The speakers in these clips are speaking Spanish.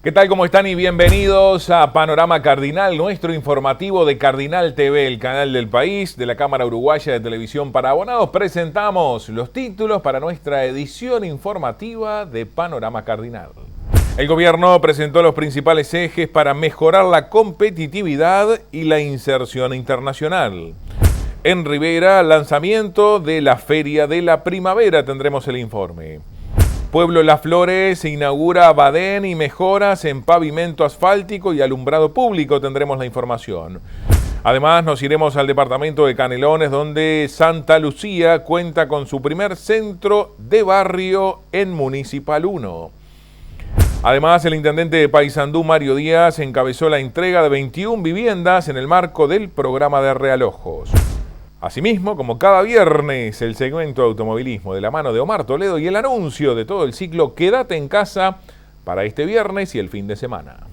¿Qué tal? ¿Cómo están? Y bienvenidos a Panorama Cardinal, nuestro informativo de Cardinal TV, el canal del país, de la Cámara Uruguaya de Televisión para Abonados. Presentamos los títulos para nuestra edición informativa de Panorama Cardinal. El gobierno presentó los principales ejes para mejorar la competitividad y la inserción internacional. En Rivera, lanzamiento de la Feria de la Primavera, tendremos el informe. Pueblo Las Flores se inaugura badén y mejoras en pavimento asfáltico y alumbrado público, tendremos la información. Además, nos iremos al departamento de Canelones, donde Santa Lucía cuenta con su primer centro de barrio en Municipal 1. Además, el intendente de Paysandú, Mario Díaz, encabezó la entrega de 21 viviendas en el marco del programa de realojos. Asimismo, como cada viernes, el segmento de automovilismo de la mano de Omar Toledo y el anuncio de todo el ciclo Quédate en casa para este viernes y el fin de semana.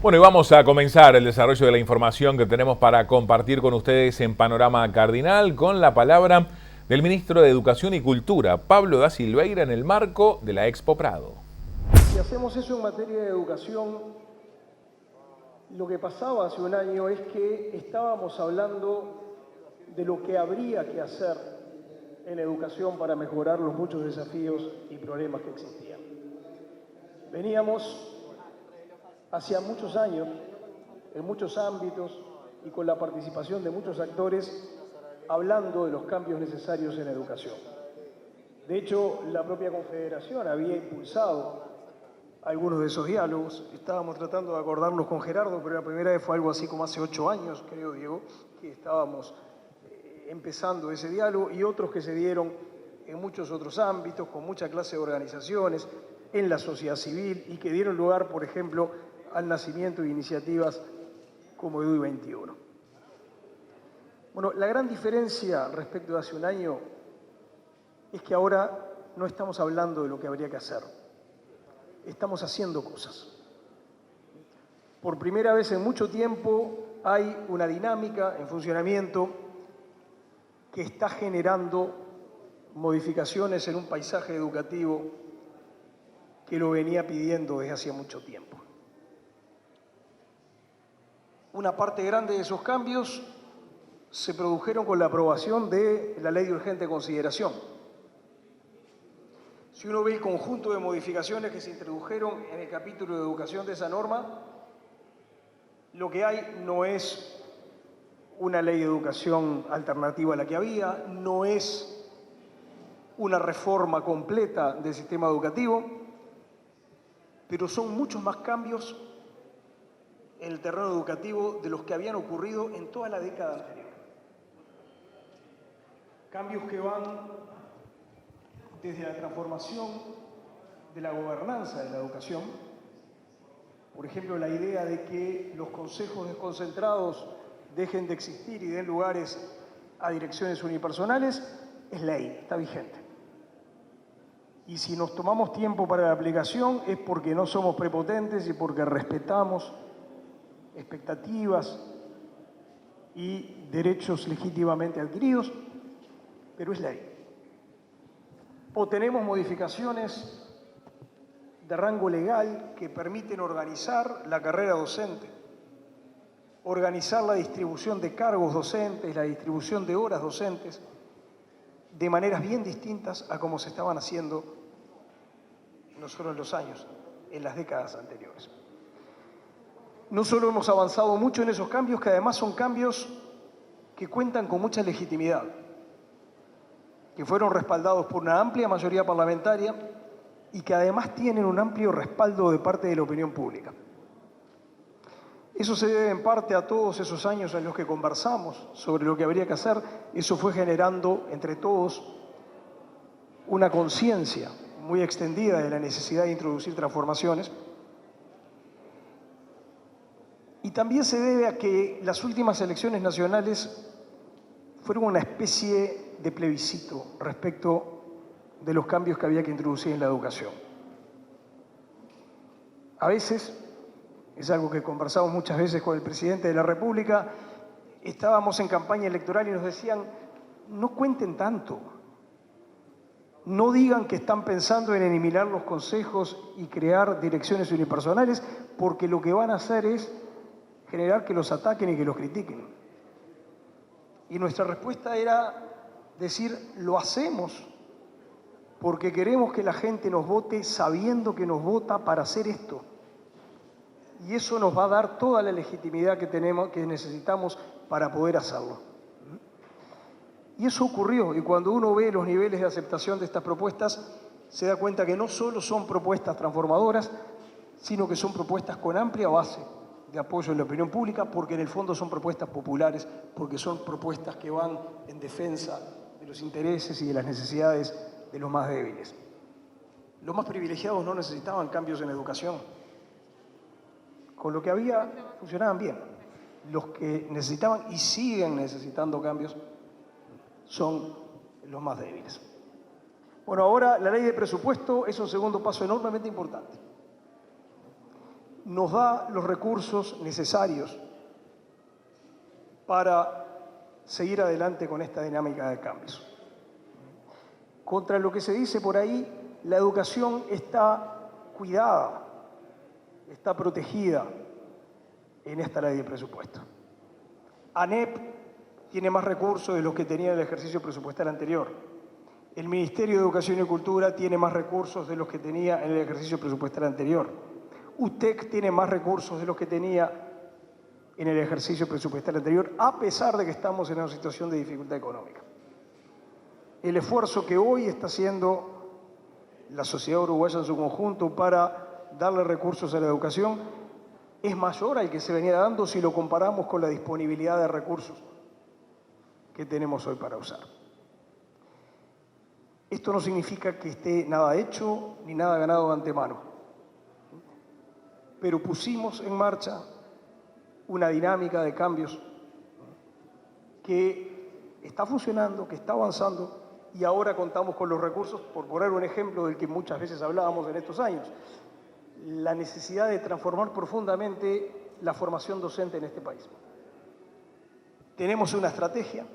Bueno, y vamos a comenzar el desarrollo de la información que tenemos para compartir con ustedes en Panorama Cardinal con la palabra del ministro de Educación y Cultura, Pablo da Silveira, en el marco de la Expo Prado. Si hacemos eso en materia de educación, lo que pasaba hace un año es que estábamos hablando de lo que habría que hacer en educación para mejorar los muchos desafíos y problemas que existían. Veníamos hacia muchos años, en muchos ámbitos y con la participación de muchos actores, hablando de los cambios necesarios en educación. De hecho, la propia Confederación había impulsado algunos de esos diálogos. Estábamos tratando de acordarnos con Gerardo, pero la primera vez fue algo así como hace 8 años, creo, Diego, que estábamos empezando ese diálogo, y otros que se dieron en muchos otros ámbitos, con mucha clase de organizaciones, en la sociedad civil, y que dieron lugar, por ejemplo, al nacimiento de iniciativas como EDUI 21. Bueno, la gran diferencia respecto de hace un año es que ahora no estamos hablando de lo que habría que hacer, estamos haciendo cosas. Por primera vez en mucho tiempo hay una dinámica en funcionamiento que está generando modificaciones en un paisaje educativo que lo venía pidiendo desde hace mucho tiempo. Una parte grande de esos cambios se produjeron con la aprobación de la Ley de Urgente Consideración. Si uno ve el conjunto de modificaciones que se introdujeron en el capítulo de educación de esa norma, lo que hay no es una ley de educación alternativa a la que había, no es una reforma completa del sistema educativo, pero son muchos más cambios en el terreno educativo de los que habían ocurrido en toda la década anterior. Cambios que van desde la transformación de la gobernanza de la educación, por ejemplo, la idea de que los consejos desconcentrados dejen de existir y den lugares a direcciones unipersonales, es ley, está vigente. Y si nos tomamos tiempo para la aplicación es porque no somos prepotentes y porque respetamos expectativas y derechos legítimamente adquiridos, pero es ley. O tenemos modificaciones de rango legal que permiten organizar la carrera docente, organizar la distribución de cargos docentes, la distribución de horas docentes, de maneras bien distintas a como se estaban haciendo no solo en los años, en las décadas anteriores. No solo hemos avanzado mucho en esos cambios, que además son cambios que cuentan con mucha legitimidad, que fueron respaldados por una amplia mayoría parlamentaria y que además tienen un amplio respaldo de parte de la opinión pública. Eso se debe en parte a todos esos años en los que conversamos sobre lo que habría que hacer. Eso fue generando entre todos una conciencia muy extendida de la necesidad de introducir transformaciones. Y también se debe a que las últimas elecciones nacionales fueron una especie de plebiscito respecto de los cambios que había que introducir en la educación. A veces, es algo que conversamos muchas veces con el presidente de la República, estábamos en campaña electoral y nos decían, no cuenten tanto, No digan que están pensando en eliminar los consejos y crear direcciones unipersonales, porque lo que van a hacer es generar que los ataquen y que los critiquen. Y nuestra respuesta era decir, lo hacemos porque queremos que la gente nos vote sabiendo que nos vota para hacer esto. Y eso nos va a dar toda la legitimidad que necesitamos para poder hacerlo. Y eso ocurrió, y cuando uno ve los niveles de aceptación de estas propuestas, se da cuenta que no solo son propuestas transformadoras, sino que son propuestas con amplia base de apoyo en la opinión pública, porque en el fondo son propuestas populares, porque son propuestas que van en defensa de los intereses y de las necesidades de los más débiles. Los más privilegiados no necesitaban cambios en educación. Con lo que había, funcionaban bien. Los que necesitaban y siguen necesitando cambios son los más débiles. Bueno, ahora la ley de presupuesto es un segundo paso enormemente importante. Nos da los recursos necesarios para seguir adelante con esta dinámica de cambios. Contra lo que se dice por ahí, la educación está cuidada, está protegida en esta ley de presupuesto. ANEP tiene más recursos de los que tenía en el ejercicio presupuestal anterior. El Ministerio de Educación y Cultura tiene más recursos de los que tenía en el ejercicio presupuestal anterior. UTEC tiene más recursos de los que tenía en el ejercicio presupuestal anterior, a pesar de que estamos en una situación de dificultad económica. El esfuerzo que hoy está haciendo la sociedad uruguaya en su conjunto para darle recursos a la educación es mayor al que se venía dando si lo comparamos con la disponibilidad de recursos que tenemos hoy para usar. Esto no significa que esté nada hecho ni nada ganado de antemano, pero pusimos en marcha una dinámica de cambios que está funcionando, que está avanzando, y ahora contamos con los recursos, por poner un ejemplo del que muchas veces hablábamos en estos años, la necesidad de transformar profundamente la formación docente en este país. Tenemos una estrategia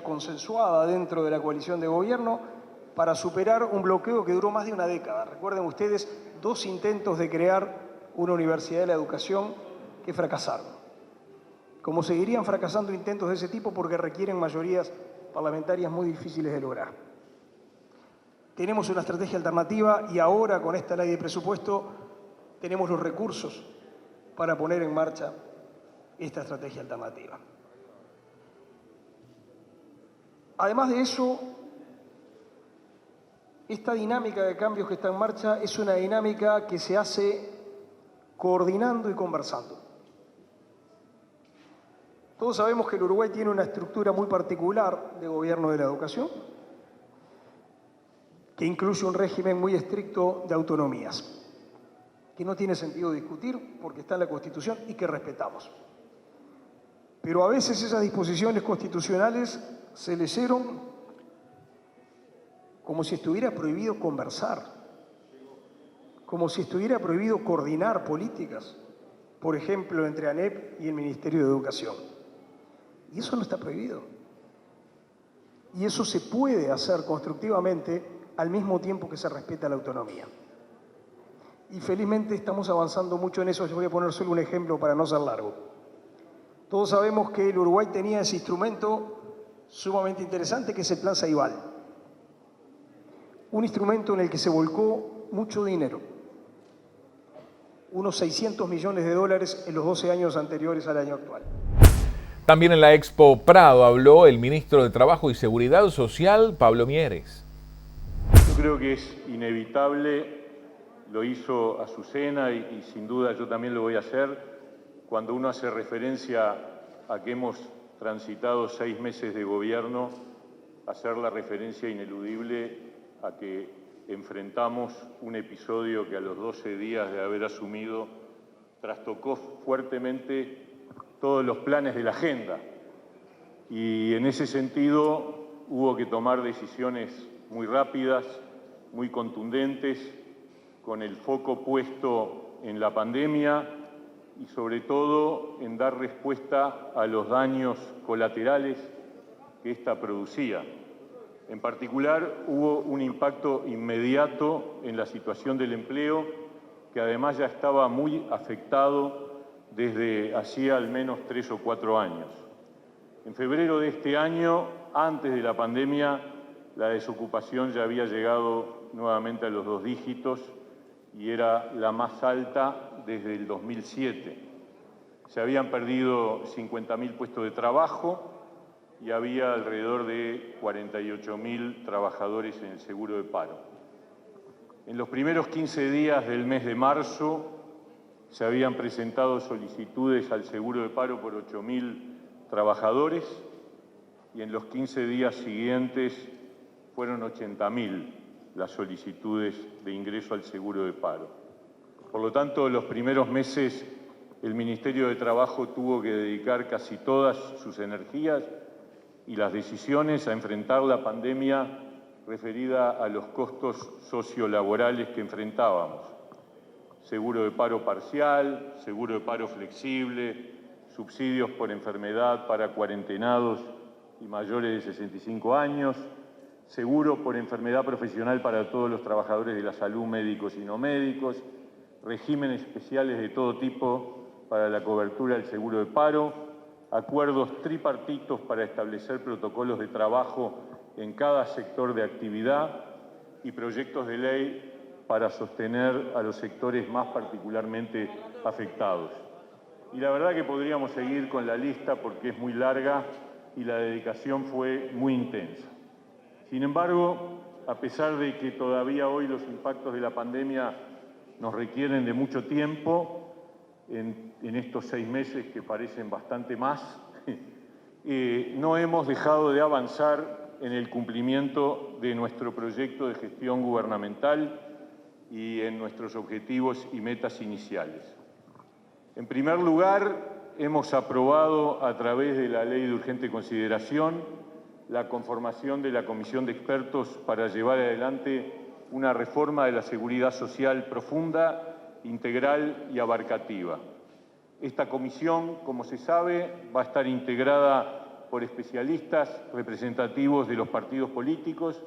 consensuada dentro de la coalición de gobierno para superar un bloqueo que duró más de una década. Recuerden ustedes 2 intentos de crear una universidad de la educación que fracasaron. Como seguirían fracasando intentos de ese tipo porque requieren mayorías parlamentarias muy difíciles de lograr. Tenemos una estrategia alternativa y ahora con esta ley de presupuesto tenemos los recursos para poner en marcha esta estrategia alternativa. Además de eso, esta dinámica de cambios que está en marcha es una dinámica que se hace coordinando y conversando. Todos sabemos que el Uruguay tiene una estructura muy particular de gobierno de la educación, que incluye un régimen muy estricto de autonomías, que no tiene sentido discutir porque está en la Constitución y que respetamos. Pero a veces esas disposiciones constitucionales se leyeron como si estuviera prohibido conversar, como si estuviera prohibido coordinar políticas, por ejemplo, entre ANEP y el Ministerio de Educación. Y eso no está prohibido. Y eso se puede hacer constructivamente al mismo tiempo que se respeta la autonomía. Y felizmente estamos avanzando mucho en eso. Yo voy a poner solo un ejemplo para no ser largo. Todos sabemos que el Uruguay tenía ese instrumento sumamente interesante que es el Plan Ceibal. Un instrumento en el que se volcó mucho dinero, unos 600 millones de dólares en los 12 años anteriores al año actual. También en la Expo Prado habló el ministro de Trabajo y Seguridad Social, Pablo Mieres. Yo creo que es inevitable, lo hizo Azucena y sin duda yo también lo voy a hacer, cuando uno hace referencia a que hemos transitado 6 meses de gobierno, hacer la referencia ineludible a que enfrentamos un episodio que a los 12 días de haber asumido trastocó fuertemente todos los planes de la agenda. Y en ese sentido hubo que tomar decisiones muy rápidas, muy contundentes, con el foco puesto en la pandemia y sobre todo en dar respuesta a los daños colaterales que ésta producía. En particular, hubo un impacto inmediato en la situación del empleo, que además ya estaba muy afectado desde hacía al menos 3 o 4 años. En febrero de este año, antes de la pandemia, la desocupación ya había llegado nuevamente a los 2 dígitos y era la más alta desde el 2007. Se habían perdido 50.000 puestos de trabajo y había alrededor de 48.000 trabajadores en el seguro de paro. En los primeros 15 días del mes de marzo se habían presentado solicitudes al seguro de paro por 8.000 trabajadores y en los 15 días siguientes fueron 80.000 las solicitudes de ingreso al seguro de paro. Por lo tanto, los primeros meses el Ministerio de Trabajo tuvo que dedicar casi todas sus energías y las decisiones a enfrentar la pandemia referida a los costos sociolaborales que enfrentábamos. Seguro de paro parcial, seguro de paro flexible, subsidios por enfermedad para cuarentenados y mayores de 65 años, seguro por enfermedad profesional para todos los trabajadores de la salud, médicos y no médicos, regímenes especiales de todo tipo para la cobertura del seguro de paro, acuerdos tripartitos para establecer protocolos de trabajo en cada sector de actividad y proyectos de ley para sostener a los sectores más particularmente afectados. Y la verdad que podríamos seguir con la lista porque es muy larga y la dedicación fue muy intensa. Sin embargo, a pesar de que todavía hoy los impactos de la pandemia nos requieren de mucho tiempo, en estos 6 meses que parecen bastante más, no hemos dejado de avanzar en el cumplimiento de nuestro proyecto de gestión gubernamental y en nuestros objetivos y metas iniciales. En primer lugar, hemos aprobado a través de la Ley de Urgente Consideración la conformación de la Comisión de Expertos para llevar adelante una reforma de la seguridad social profunda, integral y abarcativa. Esta comisión, como se sabe, va a estar integrada por especialistas representativos de los partidos políticos,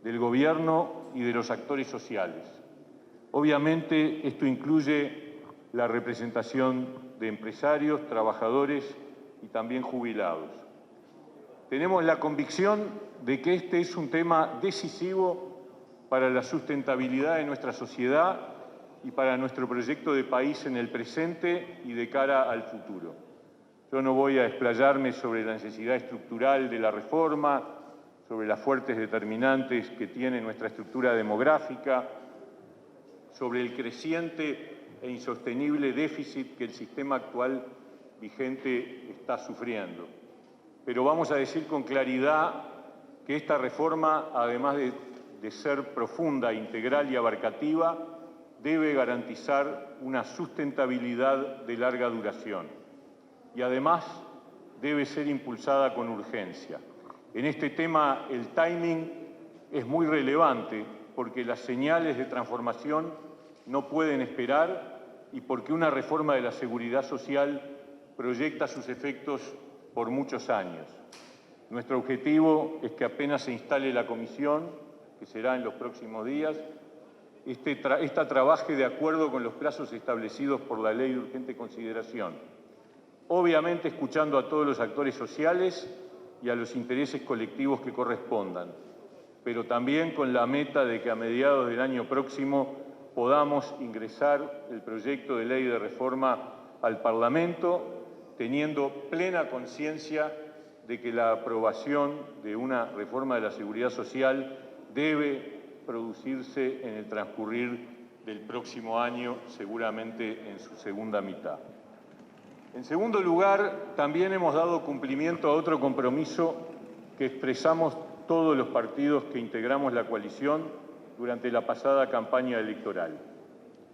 del gobierno y de los actores sociales. Obviamente, esto incluye la representación de empresarios, trabajadores y también jubilados. Tenemos la convicción de que este es un tema decisivo para la sustentabilidad de nuestra sociedad y para nuestro proyecto de país en el presente y de cara al futuro. Yo no voy a explayarme sobre la necesidad estructural de la reforma, sobre las fuertes determinantes que tiene nuestra estructura demográfica, sobre el creciente e insostenible déficit que el sistema actual vigente está sufriendo. Pero vamos a decir con claridad que esta reforma, además de ser profunda, integral y abarcativa, debe garantizar una sustentabilidad de larga duración y además debe ser impulsada con urgencia. En este tema el timing es muy relevante porque las señales de transformación no pueden esperar y porque una reforma de la seguridad social proyecta sus efectos por muchos años. Nuestro objetivo es que apenas se instale la comisión, que será en los próximos días, esta trabaje de acuerdo con los plazos establecidos por la Ley de Urgente Consideración, obviamente escuchando a todos los actores sociales y a los intereses colectivos que correspondan, pero también con la meta de que a mediados del año próximo podamos ingresar el proyecto de ley de reforma al Parlamento, teniendo plena conciencia de que la aprobación de una reforma de la seguridad social debe producirse en el transcurrir del próximo año, seguramente en su segunda mitad. En segundo lugar, también hemos dado cumplimiento a otro compromiso que expresamos todos los partidos que integramos la coalición durante la pasada campaña electoral.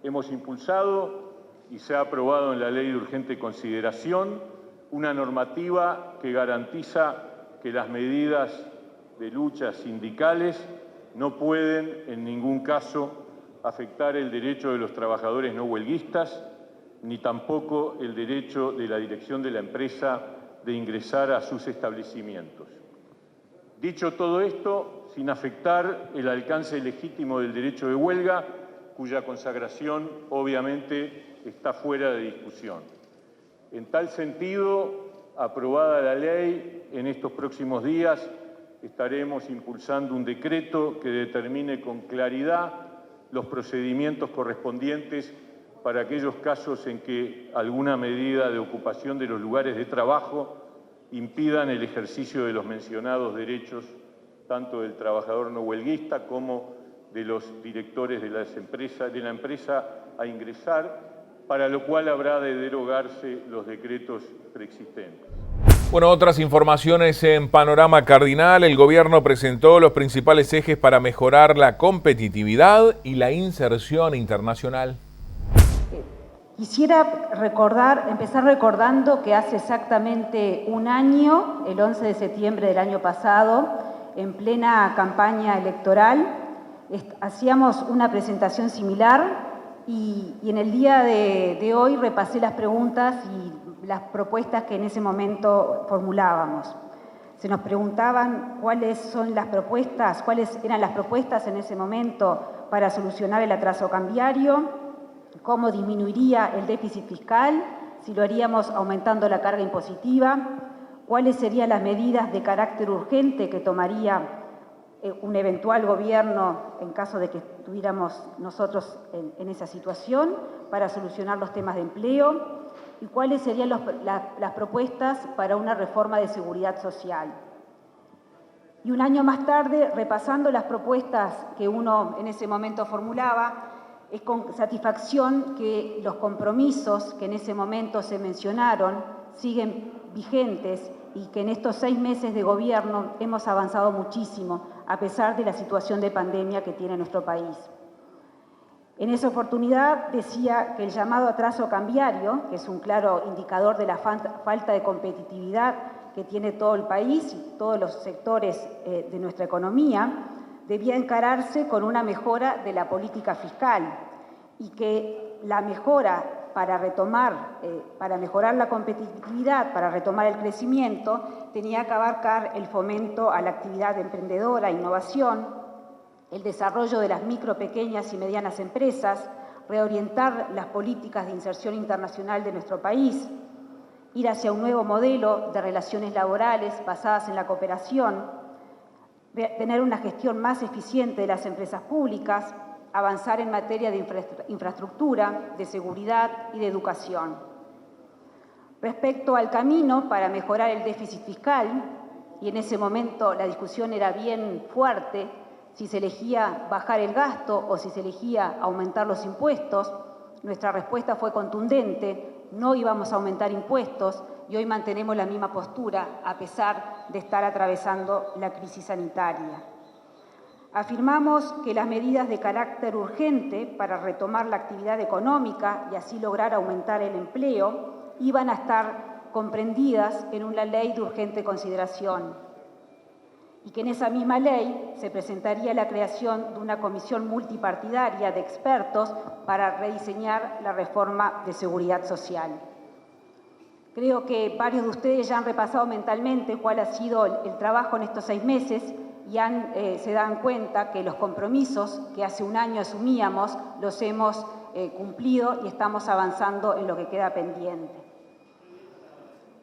Hemos impulsado y se ha aprobado en la Ley de Urgente Consideración una normativa que garantiza que las medidas de lucha sindicales no pueden en ningún caso afectar el derecho de los trabajadores no huelguistas, ni tampoco el derecho de la dirección de la empresa de ingresar a sus establecimientos. Dicho todo esto, sin afectar el alcance legítimo del derecho de huelga, cuya consagración obviamente está fuera de discusión. En tal sentido, aprobada la ley, en estos próximos días estaremos impulsando un decreto que determine con claridad los procedimientos correspondientes para aquellos casos en que alguna medida de ocupación de los lugares de trabajo impidan el ejercicio de los mencionados derechos, tanto del trabajador no huelguista como de los directores de la empresa a ingresar, para lo cual habrá de derogarse los decretos preexistentes. Bueno, otras informaciones en Panorama Cardinal. El gobierno presentó los principales ejes para mejorar la competitividad y la inserción internacional. Quisiera empezar recordando que hace exactamente un año, el 11 de septiembre del año pasado, en plena campaña electoral, hacíamos una presentación similar y en el día de hoy repasé las preguntas y las propuestas que en ese momento formulábamos. Se nos preguntaban cuáles eran las propuestas en ese momento para solucionar el atraso cambiario, cómo disminuiría el déficit fiscal, si lo haríamos aumentando la carga impositiva, cuáles serían las medidas de carácter urgente que tomaría un eventual gobierno en caso de que estuviéramos nosotros en esa situación para solucionar los temas de empleo y cuáles serían las propuestas para una reforma de seguridad social. Y un año más tarde, repasando las propuestas que uno en ese momento formulaba, es con satisfacción que los compromisos que en ese momento se mencionaron siguen vigentes y que en estos 6 meses de gobierno hemos avanzado muchísimo, a pesar de la situación de pandemia que tiene nuestro país. En esa oportunidad decía que el llamado atraso cambiario, que es un claro indicador de la falta de competitividad que tiene todo el país y todos los sectores de nuestra economía, debía encararse con una mejora de la política fiscal y que la mejora para mejorar la competitividad, para retomar el crecimiento, tenía que abarcar el fomento a la actividad emprendedora, innovación, el desarrollo de las micro, pequeñas y medianas empresas, reorientar las políticas de inserción internacional de nuestro país, ir hacia un nuevo modelo de relaciones laborales basadas en la cooperación, tener una gestión más eficiente de las empresas públicas, avanzar en materia de infraestructura, de seguridad y de educación. Respecto al camino para mejorar el déficit fiscal, y en ese momento la discusión era bien fuerte, si se elegía bajar el gasto o si se elegía aumentar los impuestos, nuestra respuesta fue contundente: no íbamos a aumentar impuestos y hoy mantenemos la misma postura a pesar de estar atravesando la crisis sanitaria. Afirmamos que las medidas de carácter urgente para retomar la actividad económica y así lograr aumentar el empleo iban a estar comprendidas en una ley de urgente consideración y que en esa misma ley se presentaría la creación de una comisión multipartidaria de expertos para rediseñar la reforma de seguridad social. Creo que varios de ustedes ya han repasado mentalmente cuál ha sido el trabajo en estos 6 meses y se dan cuenta que los compromisos que hace un año asumíamos los hemos cumplido y estamos avanzando en lo que queda pendiente.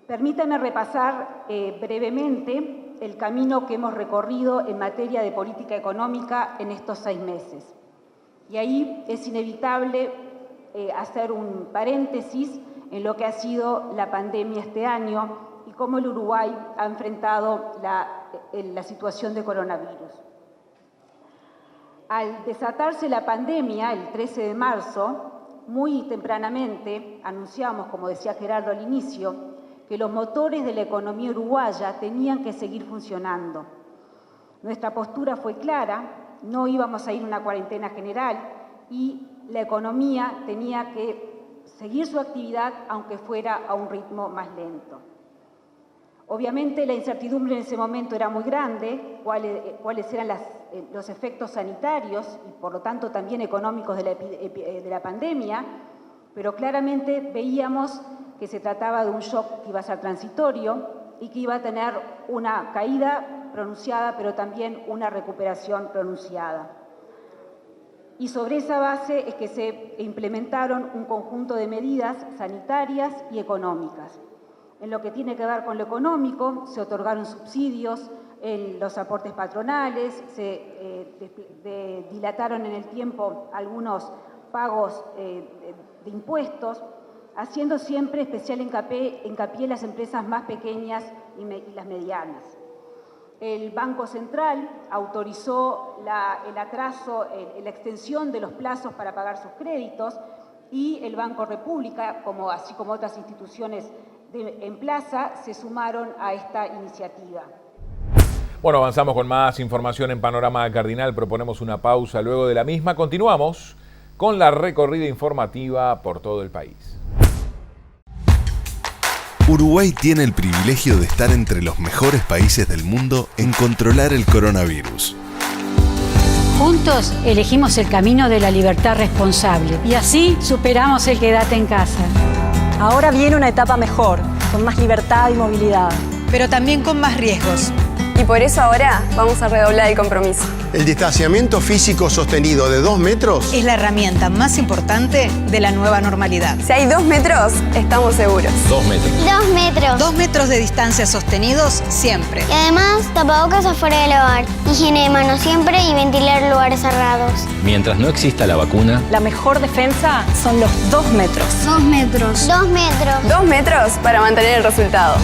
Permítanme repasar brevemente el camino que hemos recorrido en materia de política económica en estos 6 meses. Y ahí es inevitable hacer un paréntesis en lo que ha sido la pandemia este año y cómo el Uruguay ha enfrentado la situación de coronavirus. Al desatarse la pandemia, el 13 de marzo, muy tempranamente anunciamos, como decía Gerardo al inicio, que los motores de la economía uruguaya tenían que seguir funcionando. Nuestra postura fue clara: no íbamos a ir a una cuarentena general y la economía tenía que seguir su actividad aunque fuera a un ritmo más lento. Obviamente la incertidumbre en ese momento era muy grande, cuáles eran los efectos sanitarios y por lo tanto también económicos de la pandemia, pero claramente veíamos que se trataba de un shock que iba a ser transitorio y que iba a tener una caída pronunciada, pero también una recuperación pronunciada. Y sobre esa base es que se implementaron un conjunto de medidas sanitarias y económicas. En lo que tiene que ver con lo económico, se otorgaron subsidios en los aportes patronales, se dilataron en el tiempo algunos pagos de impuestos, haciendo siempre especial hincapié en las empresas más pequeñas y las medianas. El Banco Central autorizó el atraso, la extensión de los plazos para pagar sus créditos, y el Banco República, así como otras instituciones en plaza, se sumaron a esta iniciativa. Bueno, avanzamos con más información en Panorama Cardinal. Proponemos una pausa. Luego de la misma continuamos con la recorrida informativa por todo el país. Uruguay tiene el privilegio de estar entre los mejores países del mundo en controlar el coronavirus. Juntos elegimos el camino de la libertad responsable y así superamos el quédate en casa. Ahora viene una etapa mejor, con más libertad y movilidad. Pero también con más riesgos. Y por eso ahora vamos a redoblar el compromiso. El distanciamiento físico sostenido de 2 metros es la herramienta más importante de la nueva normalidad. Si hay 2 metros, estamos seguros. 2 metros. 2 metros. 2 metros de distancia sostenidos siempre. Y además, tapabocas afuera del hogar, higiene de manos siempre y ventilar lugares cerrados. Mientras no exista la vacuna, la mejor defensa son los 2 metros. 2 metros. 2 metros. 2 metros para mantener el resultado.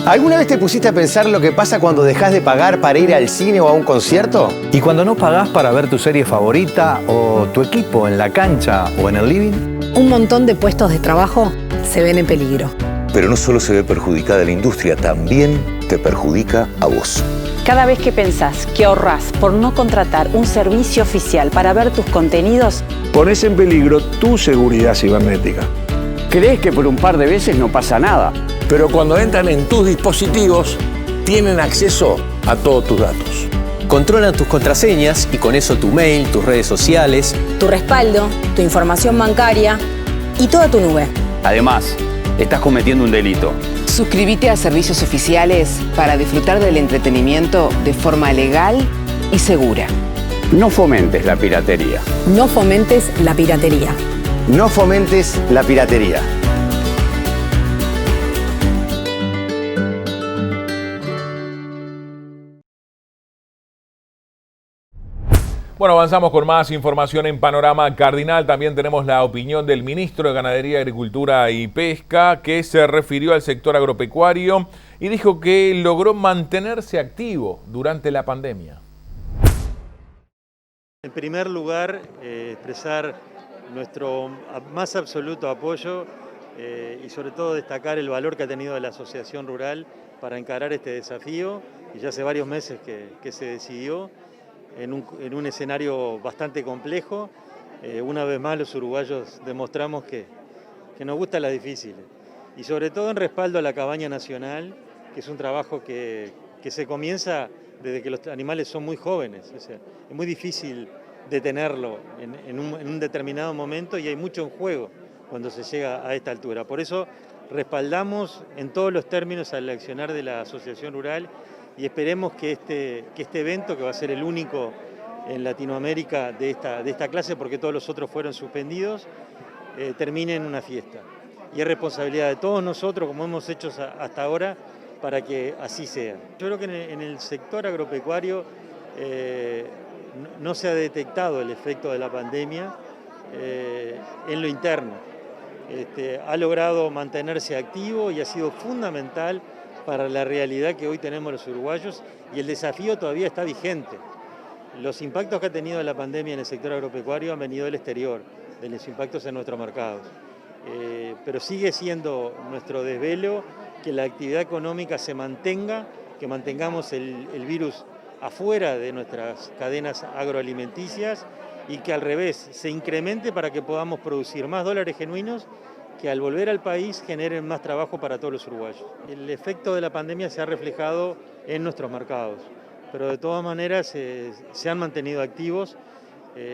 ¿Alguna vez te pusiste a pensar lo que pasa cuando dejas de pagar para ir al cine o a un concierto? ¿Y cuando no pagás para ver tu serie favorita o tu equipo en la cancha o en el living? Un montón de puestos de trabajo se ven en peligro. Pero no solo se ve perjudicada la industria, también te perjudica a vos. Cada vez que pensás que ahorrás por no contratar un servicio oficial para ver tus contenidos, pones en peligro tu seguridad cibernética. Crees que por un par de veces no pasa nada, pero cuando entran en tus dispositivos, tienen acceso a todos tus datos. Controlan tus contraseñas y con eso tu mail, tus redes sociales, tu respaldo, tu información bancaria y toda tu nube. Además, estás cometiendo un delito. Suscríbete a servicios oficiales para disfrutar del entretenimiento de forma legal y segura. No fomentes la piratería. No fomentes la piratería. No fomentes la piratería. Bueno, avanzamos con más información en Panorama Cardinal. También tenemos la opinión del ministro de Ganadería, Agricultura y Pesca, que se refirió al sector agropecuario y dijo que logró mantenerse activo durante la pandemia. En primer lugar, expresar nuestro más absoluto apoyo y sobre todo destacar el valor que ha tenido la Asociación Rural para encarar este desafío, y ya hace varios meses que se decidió en un escenario bastante complejo. Una vez más los uruguayos demostramos que nos gustan las difíciles, y sobre todo en respaldo a la cabaña nacional, que es un trabajo que se comienza desde que los animales son muy jóvenes. O sea, es muy difícil detenerlo en un determinado momento, y hay mucho en juego cuando se llega a esta altura. Por eso respaldamos en todos los términos al accionar de la Asociación Rural, y esperemos que este evento, que va a ser el único en Latinoamérica de esta clase, porque todos los otros fueron suspendidos, termine en una fiesta. Y es responsabilidad de todos nosotros, como hemos hecho hasta ahora, para que así sea. Yo creo que en el sector agropecuario no se ha detectado el efecto de la pandemia en lo interno. Ha logrado mantenerse activo y ha sido fundamental para la realidad que hoy tenemos los uruguayos, y el desafío todavía está vigente. Los impactos que ha tenido la pandemia en el sector agropecuario han venido del exterior, de los impactos en nuestros mercados. Pero sigue siendo nuestro desvelo que la actividad económica se mantenga, que mantengamos el virus afuera de nuestras cadenas agroalimenticias, y que al revés se incremente para que podamos producir más dólares genuinos que al volver al país generen más trabajo para todos los uruguayos. El efecto de la pandemia se ha reflejado en nuestros mercados, pero de todas maneras se han mantenido activos,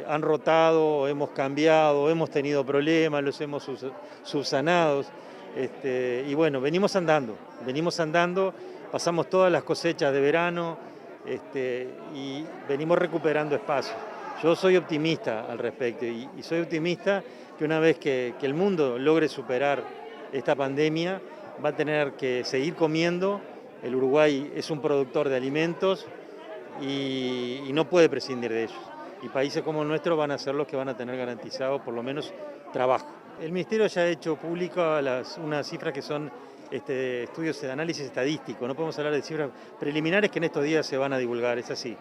han rotado, hemos cambiado, hemos tenido problemas, los hemos subsanados. Y bueno, venimos andando, pasamos todas las cosechas de verano y venimos recuperando espacio. Yo soy optimista al respecto y soy optimista que una vez que el mundo logre superar esta pandemia, va a tener que seguir comiendo. El Uruguay es un productor de alimentos y no puede prescindir de ellos. Y países como el nuestro van a ser los que van a tener garantizado por lo menos trabajo. El Ministerio ya ha hecho público unas cifras que son estudios de análisis estadístico. No podemos hablar de cifras preliminares que en estos días se van a divulgar, es así.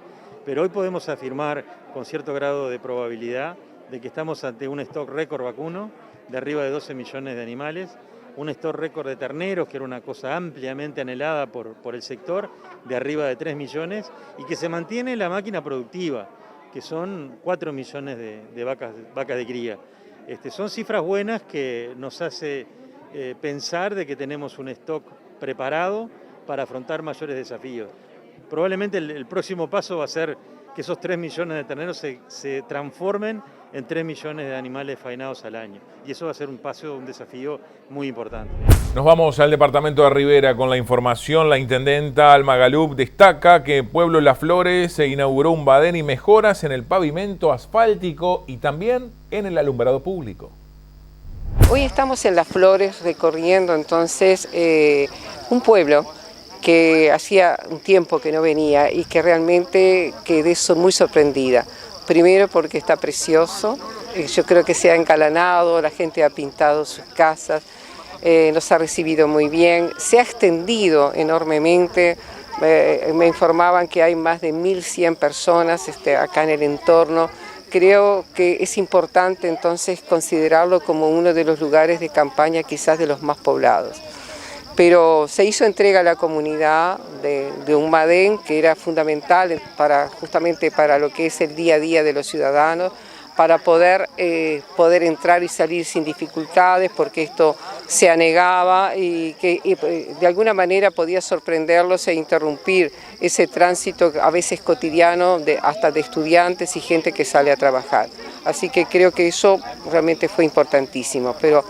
Pero hoy podemos afirmar con cierto grado de probabilidad de que estamos ante un stock récord vacuno de arriba de 12 millones de animales, un stock récord de terneros, que era una cosa ampliamente anhelada por el sector, de arriba de 3 millones, y que se mantiene la máquina productiva, que son 4 millones de vacas de cría. Son cifras buenas que nos hace pensar de que tenemos un stock preparado para afrontar mayores desafíos. Probablemente el próximo paso va a ser que esos 3 millones de terneros se transformen en 3 millones de animales faenados al año. Y eso va a ser un desafío muy importante. Nos vamos al departamento de Rivera con la información. La intendenta Alma Galup destaca que en Pueblo Las Flores se inauguró un badén y mejoras en el pavimento asfáltico y también en el alumbrado público. Hoy estamos en Las Flores recorriendo entonces un pueblo que hacía un tiempo que no venía y que realmente quedé muy sorprendida. Primero porque está precioso, yo creo que se ha engalanado, la gente ha pintado sus casas, nos ha recibido muy bien, se ha extendido enormemente, me informaban que hay más de 1.100 personas acá en el entorno. Creo que es importante entonces considerarlo como uno de los lugares de campaña quizás de los más poblados. Pero se hizo entrega a la comunidad de un badén que era fundamental justamente para lo que es el día a día de los ciudadanos, para poder entrar y salir sin dificultades, porque esto se anegaba y que de alguna manera podía sorprenderlos e interrumpir ese tránsito a veces cotidiano hasta de estudiantes y gente que sale a trabajar. Así que creo que eso realmente fue importantísimo. Pero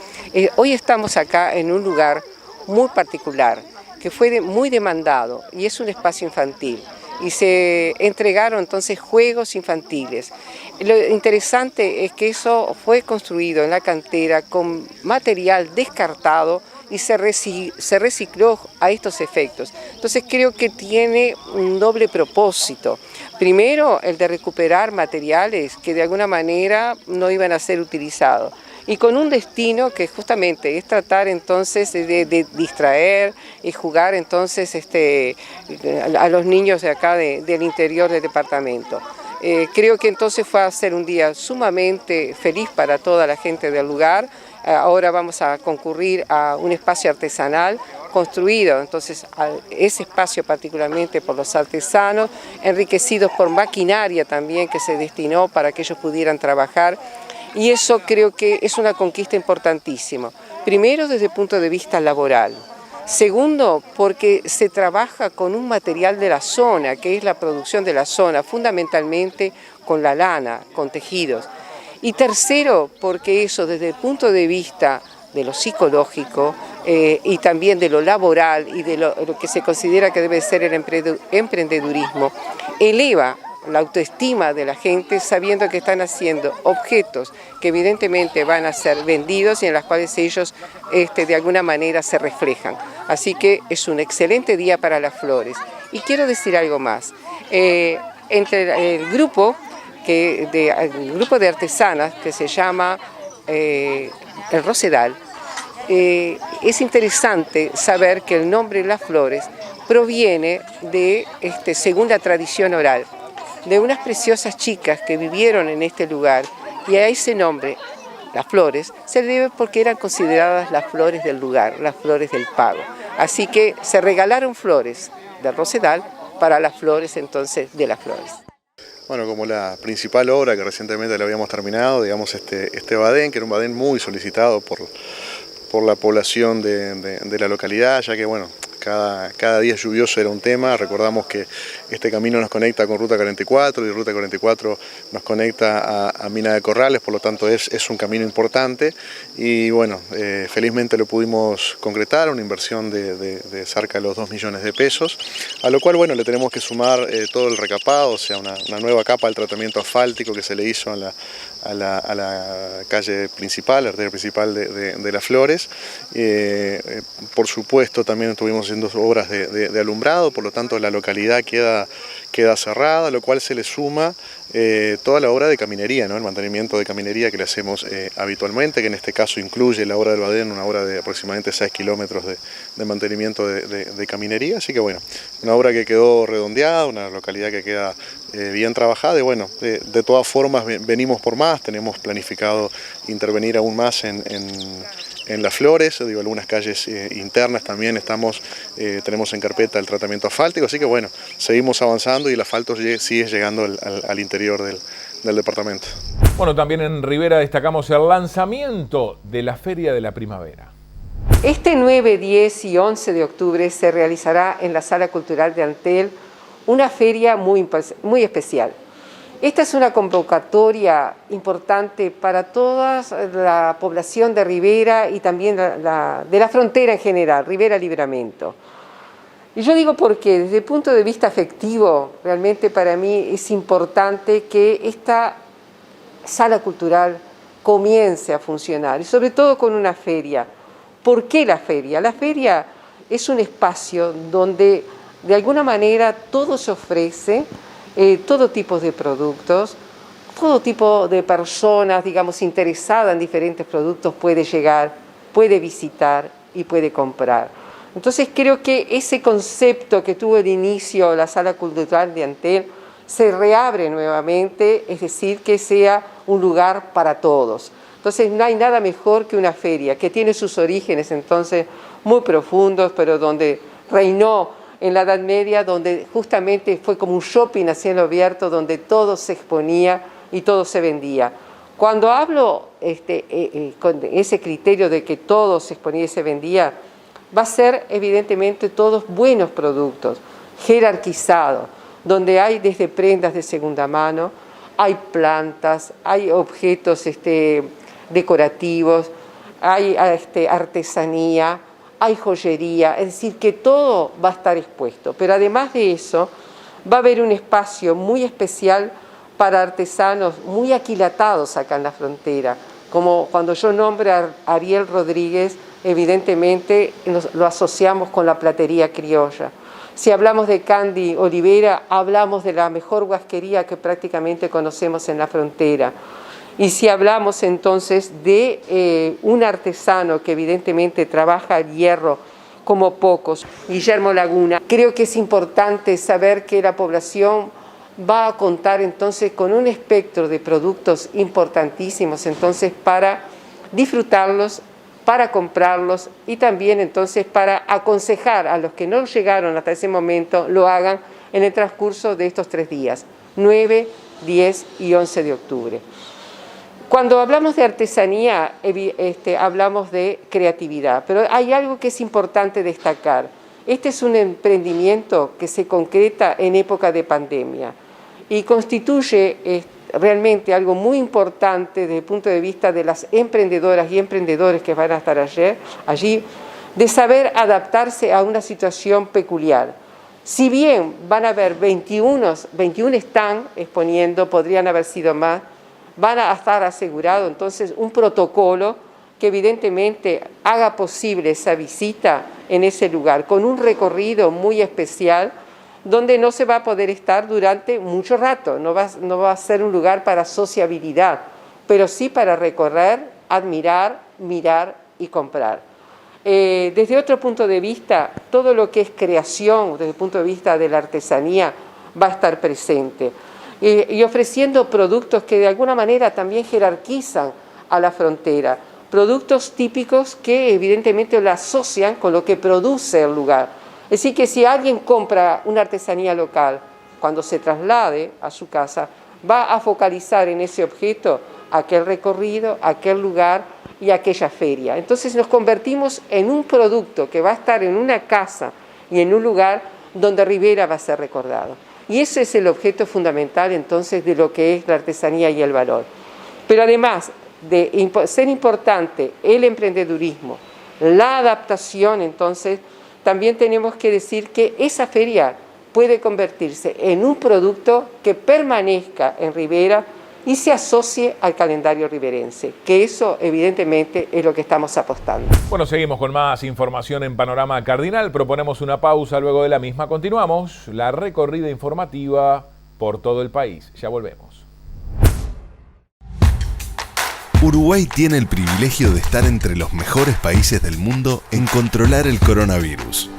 hoy estamos acá en un lugar muy particular, que fue muy demandado y es un espacio infantil y se entregaron entonces juegos infantiles. Lo interesante es que eso fue construido en la cantera con material descartado y se recicló a estos efectos. Entonces creo que tiene un doble propósito. Primero, el de recuperar materiales que de alguna manera no iban a ser utilizados, y con un destino que justamente es tratar entonces de distraer y jugar entonces a los niños de acá del interior del departamento. Creo que entonces fue a ser un día sumamente feliz para toda la gente del lugar. Ahora vamos a concurrir a un espacio artesanal construido, entonces ese espacio particularmente por los artesanos, enriquecidos por maquinaria también que se destinó para que ellos pudieran trabajar. Y eso creo que es una conquista importantísima. Primero, desde el punto de vista laboral. Segundo, porque se trabaja con un material de la zona, que es la producción de la zona, fundamentalmente con la lana, con tejidos. Y tercero, porque eso desde el punto de vista de lo psicológico y también de lo laboral y de lo que se considera que debe ser el emprendedurismo, eleva la autoestima de la gente sabiendo que están haciendo objetos que evidentemente van a ser vendidos y en las cuales ellos de alguna manera se reflejan. Así que es un excelente día para Las Flores. Y quiero decir algo más. Entre el grupo de artesanas que se llama El Rosedal, es interesante saber que el nombre Las Flores proviene de, según la tradición oral, de unas preciosas chicas que vivieron en este lugar, y a ese nombre, Las Flores, se debe porque eran consideradas las flores del lugar, las flores del pago. Así que se regalaron flores del Rosedal para las flores entonces de Las Flores. Bueno, como la principal obra que recientemente la habíamos terminado, digamos este badén, que era un badén muy solicitado por la población de la localidad, ya que bueno, cada día lluvioso era un tema. Recordamos que este camino nos conecta con Ruta 44 y Ruta 44 nos conecta a Mina de Corrales, por lo tanto es un camino importante y bueno, felizmente lo pudimos concretar, una inversión de cerca de los 2 millones de pesos, a lo cual bueno, le tenemos que sumar todo el recapado, o sea, una nueva capa del tratamiento asfáltico que se le hizo a la calle principal, la arteria principal de Las Flores. Por supuesto también estuvimos haciendo obras de alumbrado, por lo tanto la localidad queda cerrada, a lo cual se le suma toda la obra de caminería, ¿no? El mantenimiento de caminería que le hacemos habitualmente, que en este caso incluye la obra del Badén, una obra de aproximadamente 6 kilómetros de mantenimiento de caminería, así que bueno, una obra que quedó redondeada, una localidad que queda bien trabajada y bueno, de todas formas venimos por más, tenemos planificado intervenir aún más en Las Flores, digo, algunas calles internas también tenemos en carpeta el tratamiento asfáltico, así que bueno, seguimos avanzando y el asfalto sigue llegando al interior del departamento. Bueno, también en Rivera destacamos el lanzamiento de la Feria de la Primavera. Este 9, 10 y 11 de octubre se realizará en la Sala Cultural de Antel una feria muy especial. Esta es una convocatoria importante para toda la población de Rivera y también de la frontera en general, Rivera-Livramento. Y yo digo porque desde el punto de vista afectivo, realmente para mí es importante que esta sala cultural comience a funcionar, y sobre todo con una feria. ¿Por qué la feria? La feria es un espacio donde de alguna manera todo se ofrece, todo tipo de productos, todo tipo de personas, digamos, interesadas en diferentes productos puede llegar, puede visitar y puede comprar. Entonces creo que ese concepto que tuvo de inicio la Sala Cultural de Antel se reabre nuevamente, es decir, que sea un lugar para todos. Entonces no hay nada mejor que una feria, que tiene sus orígenes entonces muy profundos, pero donde reinó en la Edad Media, donde justamente fue como un shopping a cielo abierto, donde todo se exponía y todo se vendía. Cuando hablo con ese criterio de que todo se exponía y se vendía, va a ser evidentemente todos buenos productos, jerarquizados, donde hay desde prendas de segunda mano, hay plantas, hay objetos decorativos, hay artesanía, hay joyería, es decir, que todo va a estar expuesto. Pero además de eso, va a haber un espacio muy especial para artesanos muy aquilatados acá en la frontera, como cuando yo nombre a Ariel Rodríguez, evidentemente lo asociamos con la platería criolla. Si hablamos de Candy Olivera, hablamos de la mejor huasquería que prácticamente conocemos en la frontera. Y si hablamos entonces de un artesano que evidentemente trabaja el hierro como pocos, Guillermo Laguna, creo que es importante saber que la población va a contar entonces con un espectro de productos importantísimos entonces para disfrutarlos, para comprarlos y también entonces para aconsejar a los que no llegaron hasta ese momento lo hagan en el transcurso de estos 3 días, 9, 10 y 11 de octubre. Cuando hablamos de artesanía, hablamos de creatividad, pero hay algo que es importante destacar. Este es un emprendimiento que se concreta en época de pandemia y constituye realmente algo muy importante desde el punto de vista de las emprendedoras y emprendedores que van a estar allí, de saber adaptarse a una situación peculiar. Si bien van a haber 21 están exponiendo, podrían haber sido más, van a estar asegurado entonces un protocolo que evidentemente haga posible esa visita en ese lugar, con un recorrido muy especial, donde no se va a poder estar durante mucho rato, no va a ser un lugar para sociabilidad, pero sí para recorrer, admirar, mirar y comprar. Desde otro punto de vista, todo lo que es creación, desde el punto de vista de la artesanía, va a estar presente. Y ofreciendo productos que de alguna manera también jerarquizan a la frontera, productos típicos que evidentemente lo asocian con lo que produce el lugar. Es decir, que si alguien compra una artesanía local, cuando se traslade a su casa, va a focalizar en ese objeto aquel recorrido, aquel lugar y aquella feria. Entonces nos convertimos en un producto que va a estar en una casa, y en un lugar donde Rivera va a ser recordado. Y ese es el objeto fundamental entonces de lo que es la artesanía y el valor. Pero además de ser importante el emprendedurismo, la adaptación, entonces también tenemos que decir que esa feria puede convertirse en un producto que permanezca en Rivera y se asocie al calendario riverense, que eso evidentemente es lo que estamos apostando. Bueno, seguimos con más información en Panorama Cardinal. Proponemos una pausa, luego de la misma continuamos la recorrida informativa por todo el país. Ya volvemos. Uruguay tiene el privilegio de estar entre los mejores países del mundo en controlar el coronavirus.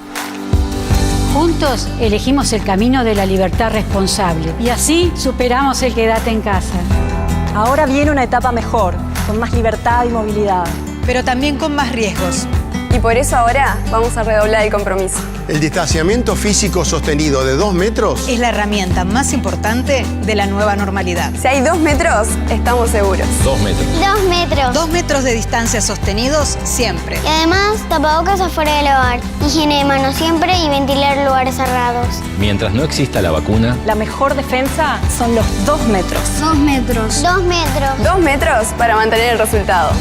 Juntos elegimos el camino de la libertad responsable y así superamos el quédate en casa. Ahora viene una etapa mejor, con más libertad y movilidad. Pero también con más riesgos. Y por eso ahora vamos a redoblar el compromiso. El distanciamiento físico sostenido de 2 metros Es la herramienta más importante de la nueva normalidad. Si hay 2 metros, estamos seguros. 2 metros. 2 metros. 2 metros de distancia sostenidos siempre. Y además, tapabocas afuera del hogar. Higiene de manos siempre y ventilar lugares cerrados. Mientras no exista la vacuna, La mejor defensa son los 2 metros. 2 metros. 2 metros. 2 metros para mantener el resultado.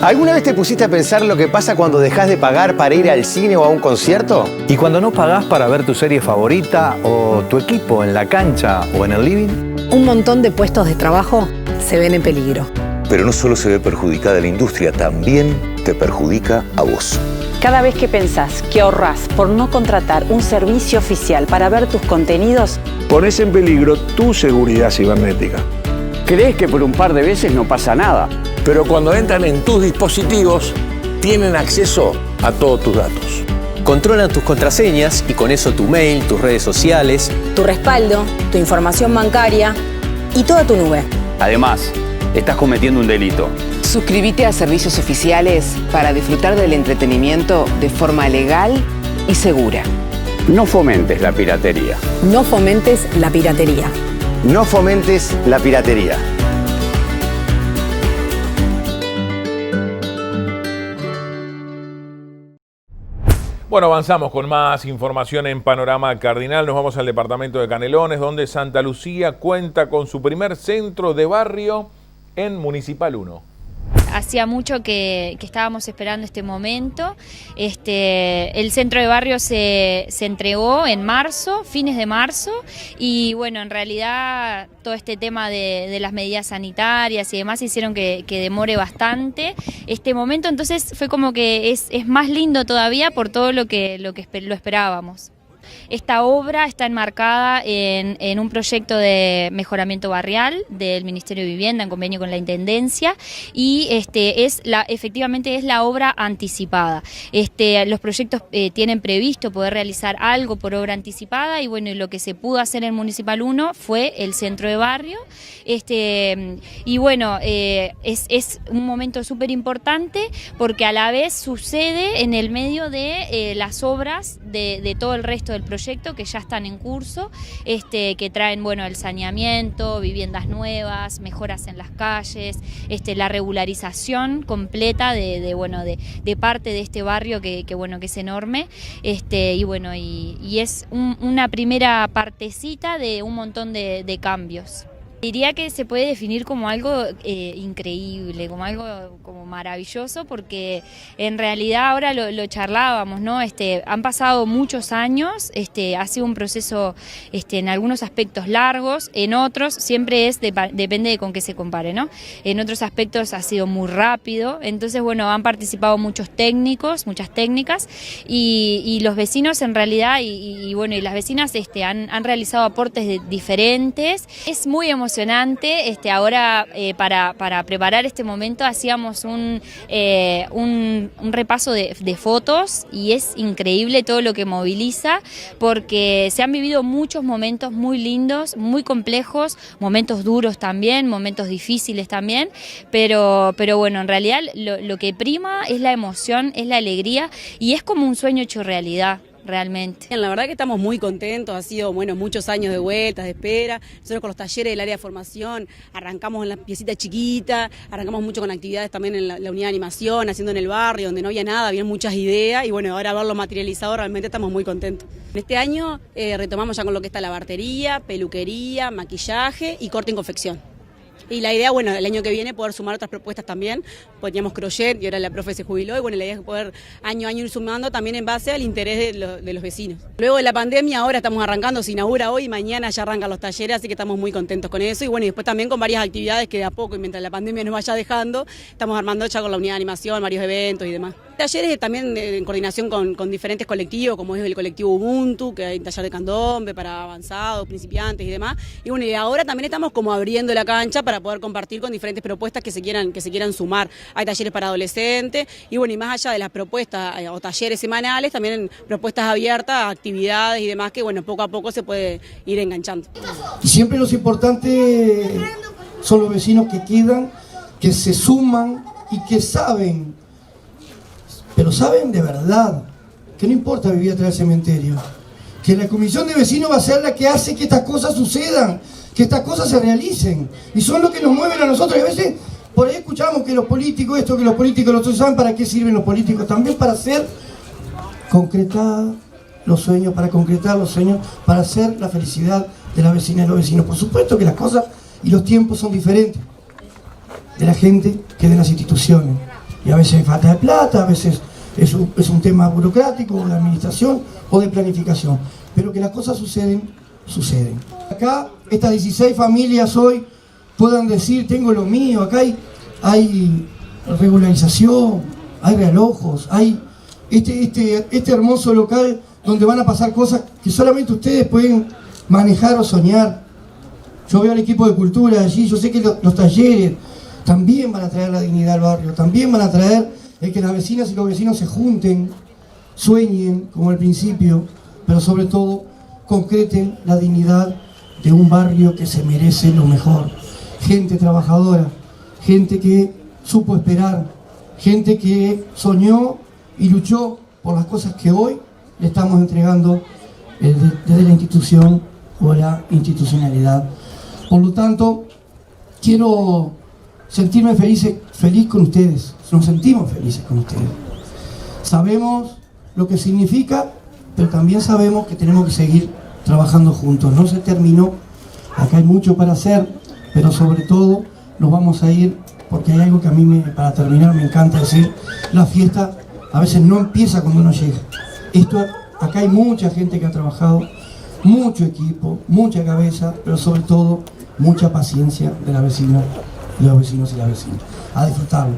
¿Alguna vez te pusiste a pensar lo que pasa cuando dejas de pagar para ir al cine o a un concierto? ¿Y cuando no pagás para ver tu serie favorita o tu equipo en la cancha o en el living? Un montón de puestos de trabajo se ven en peligro. Pero no solo se ve perjudicada la industria, también te perjudica a vos. Cada vez que pensás que ahorrás por no contratar un servicio oficial para ver tus contenidos, Pones en peligro tu seguridad cibernética. Crees que por un par de veces no pasa nada, pero cuando entran en tus dispositivos, tienen acceso a todos tus datos. Controlan tus contraseñas y con eso tu mail, tus redes sociales. Tu respaldo, tu información bancaria y toda tu nube. además, estás cometiendo un delito. Suscríbete a servicios oficiales para disfrutar del entretenimiento de forma legal y segura. No fomentes la piratería. No fomentes la piratería. No fomentes la piratería. Bueno, avanzamos con más información en Panorama Cardinal. Nos vamos al departamento de Canelones, donde Santa Lucía cuenta con su primer centro de barrio en Municipal 1. Hacía mucho que estábamos esperando este momento. El centro de barrio se entregó en marzo, fines de marzo, y bueno, en realidad todo este tema de las medidas sanitarias y demás hicieron que demore bastante este momento, entonces fue como que es más lindo todavía por todo lo esperábamos. Esta obra está enmarcada en un proyecto de mejoramiento barrial del Ministerio de Vivienda en convenio con la Intendencia y efectivamente es la obra anticipada. Los proyectos tienen previsto poder realizar algo por obra anticipada y bueno, lo que se pudo hacer en Municipal 1 fue el centro de barrio. Y bueno, es un momento súper importante porque a la vez sucede en el medio de las obras de todo el resto del proyecto que ya están en curso, que traen bueno el saneamiento, viviendas nuevas, mejoras en las calles, la regularización completa de parte de este barrio que es enorme, y es una primera partecita de un montón de cambios. Diría que se puede definir como algo increíble, como algo como maravilloso, porque en realidad ahora lo charlábamos, ¿no? Han pasado muchos años, ha sido un proceso en algunos aspectos largos, en otros siempre depende de con qué se compare, ¿no? En otros aspectos ha sido muy rápido, entonces bueno, han participado muchos técnicos, muchas técnicas, y los vecinos en realidad, y las vecinas han realizado aportes diferentes. Es muy emocionante. Ahora para preparar este momento hacíamos un repaso de fotos y es increíble todo lo que moviliza porque se han vivido muchos momentos muy lindos, muy complejos, momentos duros también, momentos difíciles también, pero bueno, en realidad lo que prima es la emoción, es la alegría y es como un sueño hecho realidad. realmente. La verdad que estamos muy contentos, ha sido muchos años de vueltas, de espera. Nosotros con los talleres del área de formación arrancamos en la piecita chiquita, arrancamos mucho con actividades también en la unidad de animación, haciendo en el barrio, donde no había nada, había muchas ideas y ahora verlo materializado realmente estamos muy contentos. Este año retomamos ya con lo que está la bartería, peluquería, maquillaje y corte y confección. Y la idea, el año que viene poder sumar otras propuestas también, pues teníamos crochet y ahora la profe se jubiló y la idea es poder año a año ir sumando también en base al interés de los vecinos. Luego de la pandemia ahora estamos arrancando, se inaugura hoy y mañana ya arrancan los talleres, así que estamos muy contentos con eso y después también con varias actividades que de a poco y mientras la pandemia nos vaya dejando, estamos armando ya con la unidad de animación, varios eventos y demás. Talleres también en coordinación con diferentes colectivos, como es el colectivo Ubuntu, que hay un taller de candombe para avanzados, principiantes y demás. Y ahora también estamos como abriendo la cancha para poder compartir con diferentes propuestas que se quieran sumar. Hay talleres para adolescentes y más allá de las propuestas o talleres semanales, también propuestas abiertas, actividades y demás que poco a poco se puede ir enganchando. Y siempre los importantes son los vecinos que quedan, que se suman y que saben, pero saben de verdad, que no importa vivir atrás del cementerio, que la comisión de vecinos va a ser la que hace que estas cosas sucedan, que estas cosas se realicen, y son los que nos mueven a nosotros. Y a veces por ahí escuchamos que los políticos esto, que los políticos lo otro. ¿Saben para qué sirven los políticos? También para hacer concretar los sueños, para hacer la felicidad de la vecina y los vecinos. Por supuesto que las cosas y los tiempos son diferentes de la gente que de las instituciones, y a veces hay falta de plata, a veces es un tema burocrático, de administración o de planificación, pero que las cosas suceden. Acá, estas 16 familias hoy puedan decir, tengo lo mío, acá hay regularización, hay realojos, hay este hermoso local donde van a pasar cosas que solamente ustedes pueden manejar o soñar. Yo veo al equipo de cultura allí, yo sé que los talleres también van a traer la dignidad al barrio, también van a traer el que las vecinas y los vecinos se junten, sueñen como al principio, pero sobre todo concreten la dignidad de un barrio que se merece lo mejor. Gente trabajadora, gente que supo esperar, gente que soñó y luchó por las cosas que hoy le estamos entregando desde la institución o la institucionalidad. Por lo tanto, quiero sentirme feliz con ustedes. Nos sentimos felices con ustedes. Sabemos lo que significa, pero también sabemos que tenemos que seguir trabajando juntos. No se terminó, acá hay mucho para hacer, pero sobre todo nos vamos a ir, porque hay algo que a mí, para terminar, me encanta decir: la fiesta a veces no empieza cuando uno llega. Acá hay mucha gente que ha trabajado, mucho equipo, mucha cabeza, pero sobre todo mucha paciencia de la vecina, de los vecinos y las vecinas. A disfrutarlo.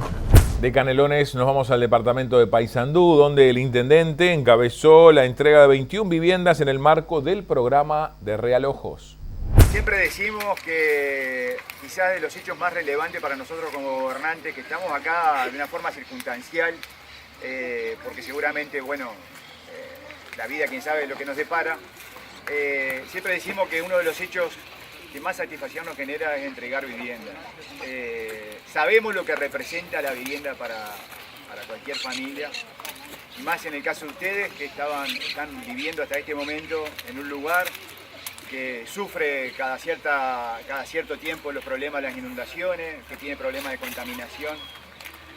De Canelones nos vamos al departamento de Paysandú, donde el intendente encabezó la entrega de 21 viviendas en el marco del programa de Realojos. Siempre decimos que quizás de los hechos más relevantes para nosotros como gobernantes, que estamos acá de una forma circunstancial, porque seguramente, la vida quién sabe lo que nos depara, siempre decimos que uno de los hechos que más satisfacción nos genera es entregar vivienda. Sabemos lo que representa la vivienda para cualquier familia, y más en el caso de ustedes que están viviendo hasta este momento en un lugar que sufre cada cierto tiempo los problemas de las inundaciones, que tiene problemas de contaminación.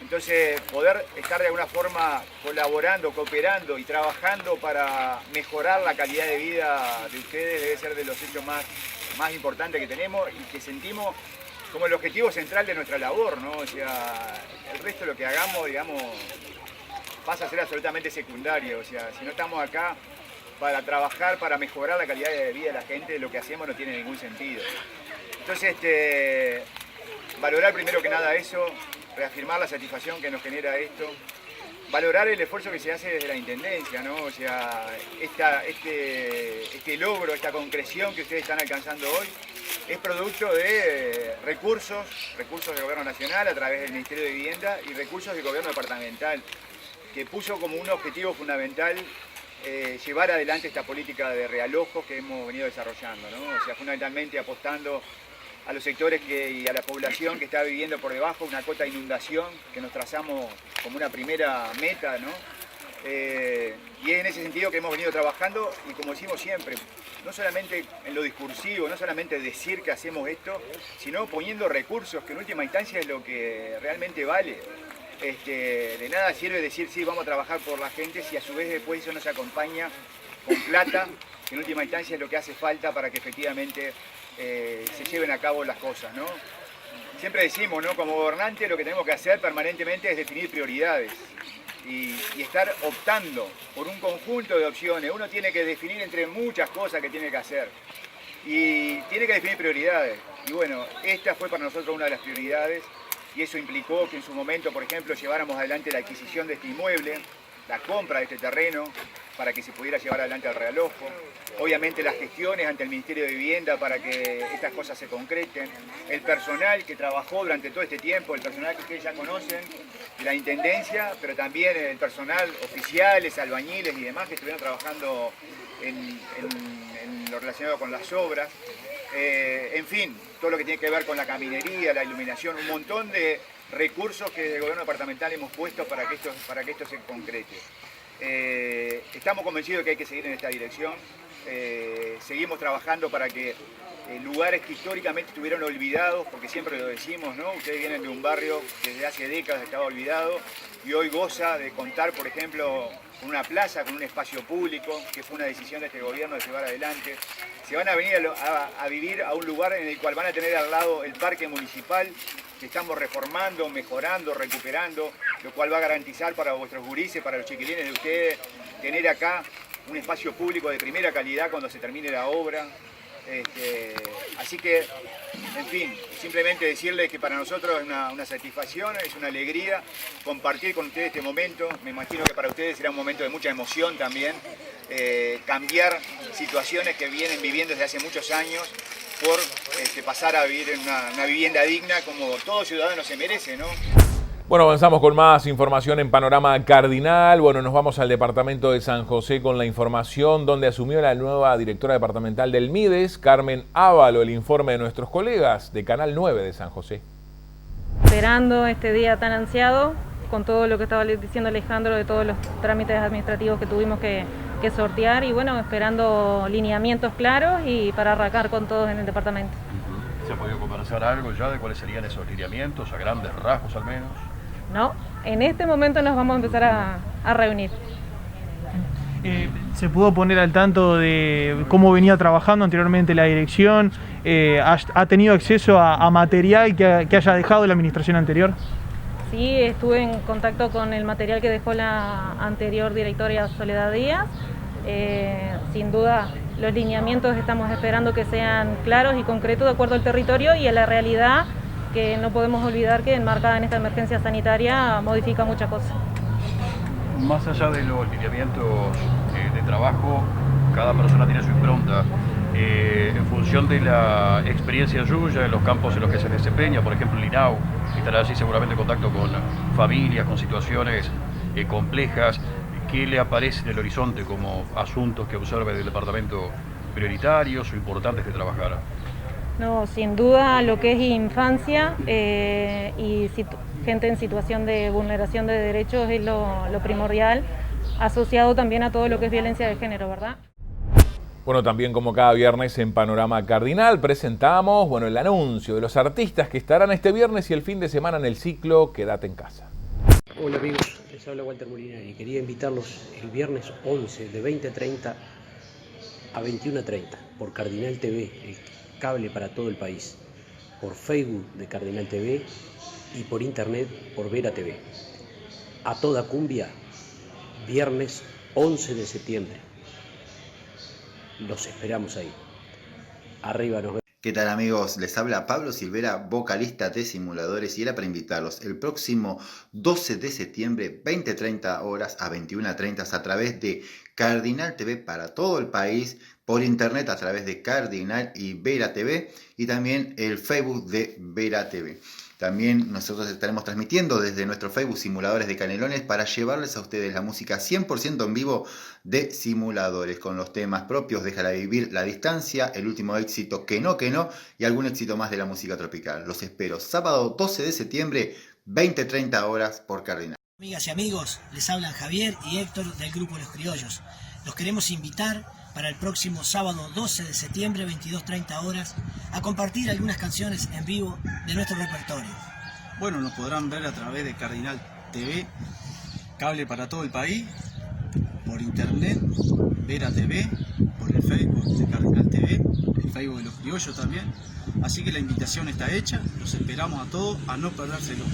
Entonces, poder estar de alguna forma colaborando, cooperando y trabajando para mejorar la calidad de vida de ustedes debe ser de los hechos más importantes que tenemos y que sentimos como el objetivo central de nuestra labor, ¿no? O sea, el resto de lo que hagamos, digamos, pasa a ser absolutamente secundario. O sea, si no estamos acá para trabajar, para mejorar la calidad de vida de la gente, lo que hacemos no tiene ningún sentido. Entonces, valorar primero que nada eso, reafirmar la satisfacción que nos genera esto, valorar el esfuerzo que se hace desde la Intendencia, ¿no? O sea, este logro, esta concreción que ustedes están alcanzando hoy, es producto de recursos del Gobierno Nacional a través del Ministerio de Vivienda y recursos del Gobierno Departamental, que puso como un objetivo fundamental llevar adelante esta política de realojos que hemos venido desarrollando, ¿no? O sea, fundamentalmente apostando a los sectores y a la población que está viviendo por debajo una cota de inundación que nos trazamos como una primera meta, ¿no? Y en ese sentido que hemos venido trabajando y como decimos siempre, no solamente en lo discursivo, no solamente decir que hacemos esto, sino poniendo recursos, que en última instancia es lo que realmente vale. De nada sirve decir sí, vamos a trabajar por la gente si a su vez después eso no se acompaña con plata, que en última instancia es lo que hace falta para que efectivamente se lleven a cabo las cosas, ¿no? Siempre decimos, ¿no? Como gobernante lo que tenemos que hacer permanentemente es definir prioridades y estar optando por un conjunto de opciones. Uno tiene que definir entre muchas cosas que tiene que hacer y tiene que definir prioridades. Y bueno, esta fue para nosotros una de las prioridades y eso implicó que en su momento, por ejemplo, lleváramos adelante la adquisición de este inmueble, la compra de este terreno para que se pudiera llevar adelante al realojo. Obviamente las gestiones ante el Ministerio de Vivienda para que estas cosas se concreten. El personal que trabajó durante todo este tiempo, el personal que ustedes ya conocen, de la Intendencia, pero también el personal, oficiales, albañiles y demás que estuvieron trabajando en lo relacionado con las obras. En fin, todo lo que tiene que ver con la caminería, la iluminación, un montón de recursos que desde el gobierno departamental hemos puesto para que esto se concrete. Estamos convencidos de que hay que seguir en esta dirección. Seguimos trabajando para que lugares que históricamente estuvieron olvidados, porque siempre lo decimos, ¿no? Ustedes vienen de un barrio que desde hace décadas estaba olvidado y hoy goza de contar, por ejemplo, con una plaza, con un espacio público, que fue una decisión de este gobierno de llevar adelante. Se van a venir a vivir a un lugar en el cual van a tener al lado el parque municipal, que estamos reformando, mejorando, recuperando, lo cual va a garantizar para vuestros gurises, para los chiquilines de ustedes, tener acá un espacio público de primera calidad cuando se termine la obra. Así que, en fin, simplemente decirles que para nosotros es una satisfacción, es una alegría compartir con ustedes este momento. Me imagino que para ustedes será un momento de mucha emoción también, cambiar situaciones que vienen viviendo desde hace muchos años por pasar a vivir en una vivienda digna como todo ciudadano se merece, ¿no? Bueno, avanzamos con más información en Panorama Cardinal. Bueno, nos vamos al departamento de San José con la información donde asumió la nueva directora departamental del MIDES, Carmen Ávalo. El informe de nuestros colegas de Canal 9 de San José. Esperando este día tan ansiado, con todo lo que estaba diciendo Alejandro, de todos los trámites administrativos que tuvimos que sortear y bueno, esperando lineamientos claros y para arrancar con todos en el departamento. ¿Se ha podido conversar algo ya de cuáles serían esos lineamientos, a grandes rasgos al menos? No, en este momento nos vamos a empezar a reunir. ¿Se pudo poner al tanto de cómo venía trabajando anteriormente la dirección? ¿Ha tenido acceso a material que haya dejado la administración anterior? Sí, estuve en contacto con el material que dejó la anterior directora Soledad Díaz. Sin duda, los lineamientos estamos esperando que sean claros y concretos de acuerdo al territorio y a la realidad, que no podemos olvidar que enmarcada en esta emergencia sanitaria modifica muchas cosas. Más allá de los lineamientos de trabajo, cada persona tiene su impronta. En función de la experiencia suya en los campos en los que se desempeña, por ejemplo el INAU, estará así seguramente en contacto con familias, con situaciones complejas. ¿Qué le aparece en el horizonte como asuntos que observe del departamento prioritarios o importantes de trabajar? No, sin duda lo que es infancia y gente en situación de vulneración de derechos es lo primordial, asociado también a todo lo que es violencia de género, ¿verdad? Bueno, también como cada viernes en Panorama Cardinal presentamos el anuncio de los artistas que estarán este viernes y el fin de semana en el ciclo Quédate en Casa. Hola amigos, les habla Walter Molinari y quería invitarlos el viernes 11 de 20:30 a 21:30 por Cardinal TV, el cable para todo el país, por Facebook de Cardinal TV y por internet por Vera TV. A toda cumbia, viernes 11 de septiembre. Los esperamos ahí. Arriba nos vemos. ¿Qué tal amigos? Les habla Pablo Silvera, vocalista de Simuladores, y era para invitarlos el próximo 12 de septiembre, 20:30 horas a 21:30 a través de Cardinal TV para todo el país, por internet a través de Cardinal y Vera TV y también el Facebook de Vera TV. También nosotros estaremos transmitiendo desde nuestro Facebook Simuladores de Canelones para llevarles a ustedes la música 100% en vivo de Simuladores, con los temas propios Déjala Vivir, La Distancia, el último éxito Que no, y algún éxito más de la música tropical. Los espero sábado 12 de septiembre, 20:30 horas por Cardinal. Amigas y amigos, les hablan Javier y Héctor del grupo Los Criollos. Los queremos invitar para el próximo sábado 12 de septiembre, 22:30 horas, a compartir algunas canciones en vivo de nuestro repertorio. Bueno, nos podrán ver a través de Cardinal TV, cable para todo el país, por internet, Vera TV, por el Facebook de Cardinal TV, el Facebook de Los Criollos también. Así que la invitación está hecha, los esperamos a todos a no perdérselo.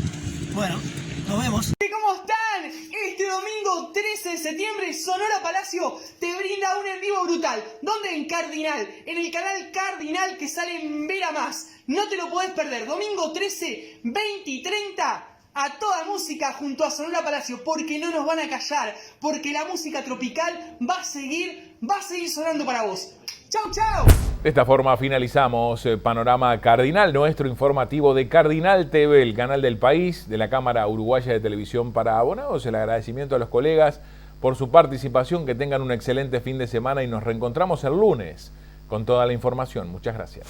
Bueno, nos vemos. ¿Cómo están? Este domingo 13 de septiembre Sonora Palacio te brinda un en vivo brutal. ¿Dónde? En Cardinal, en el canal Cardinal que sale en Vera Más. No te lo podés perder. Domingo 13, 20 y 30 a toda música junto a Sonora Palacio, porque no nos van a callar, porque la música tropical va a seguir sonando para vos. ¡Chau, chau! De esta forma finalizamos Panorama Cardinal, nuestro informativo de Cardinal TV, el canal del país, de la Cámara Uruguaya de Televisión para Abonados. El agradecimiento a los colegas por su participación, que tengan un excelente fin de semana y nos reencontramos el lunes con toda la información. Muchas gracias.